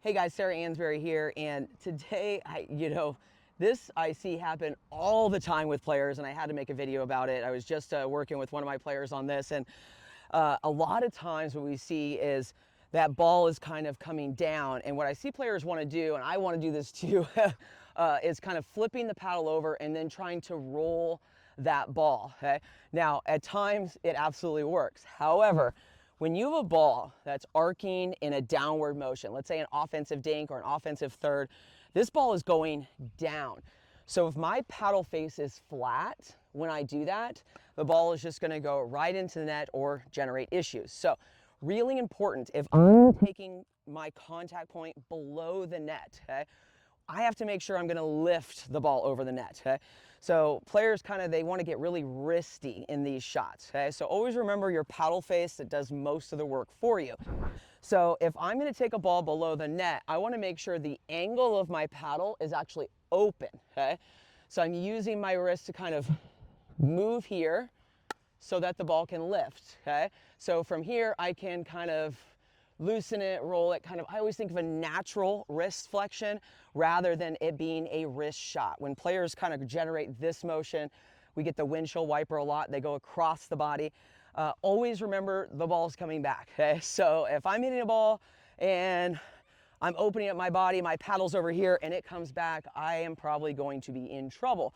Hey guys, Sarah Ansboury here, and today this I see happen all the time with players, and I had to make a video about it. I was just working with one of my players on this, and a lot of times what we see is that ball is kind of coming down, and what I see players want to do, and I want to do this too, is kind of flipping the paddle over and then trying to roll that ball. Okay? Now, at times it absolutely works. However, when you have a ball that's arcing in a downward motion, let's say an offensive dink or an offensive third, this ball is going down. So if my paddle face is flat when I do that, the ball is just gonna go right into the net or generate issues. So really important, if I'm taking my contact point below the net, okay, I have to make sure I'm gonna lift the ball over the net, okay? So players they wanna get really wristy in these shots, okay? So always remember your paddle face that does most of the work for you. So if I'm gonna take a ball below the net, I wanna make sure the angle of my paddle is actually open, okay? So I'm using my wrist to kind of move here so that the ball can lift, okay? So from here, I can kind of loosen it, roll it, I always think of a natural wrist flexion rather than it being a wrist shot. When players kind of generate this motion, we get the windshield wiper a lot, they go across the body. Always remember the ball's coming back, okay? So if I'm hitting a ball and I'm opening up my body, my paddle's over here and it comes back, I am probably going to be in trouble.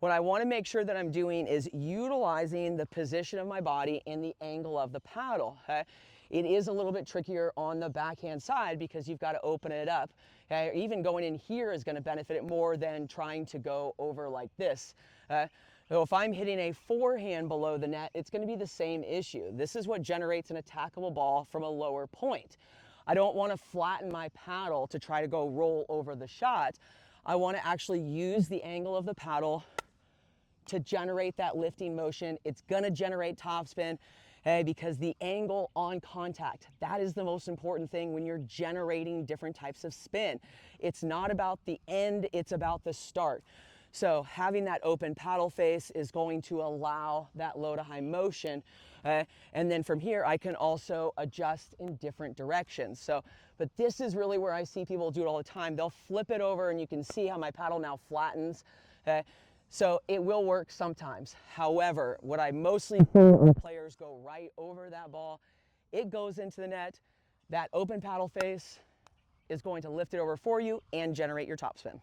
What I want to make sure that I'm doing is utilizing the position of my body and the angle of the paddle, okay? It is a little bit trickier on the backhand side because you've got to open it up. Okay? Even going in here is going to benefit it more than trying to go over like this. So if I'm hitting a forehand below the net, it's going to be the same issue. This is what generates an attackable ball from a lower point. I don't want to flatten my paddle to try to go roll over the shot. I want to actually use the angle of the paddle to generate that lifting motion. It's going to generate topspin. Because the angle on contact, that is the most important thing when you're generating different types of spin. It's not about the end, it's about the start. So having that open paddle face is going to allow that low to high motion. And then from here, I can also adjust in different directions. But this is really where I see people do it all the time. They'll flip it over and you can see how my paddle now flattens. So it will work sometimes. However, what I mostly see are players go right over that ball. It goes into the net. That open paddle face is going to lift it over for you and generate your topspin.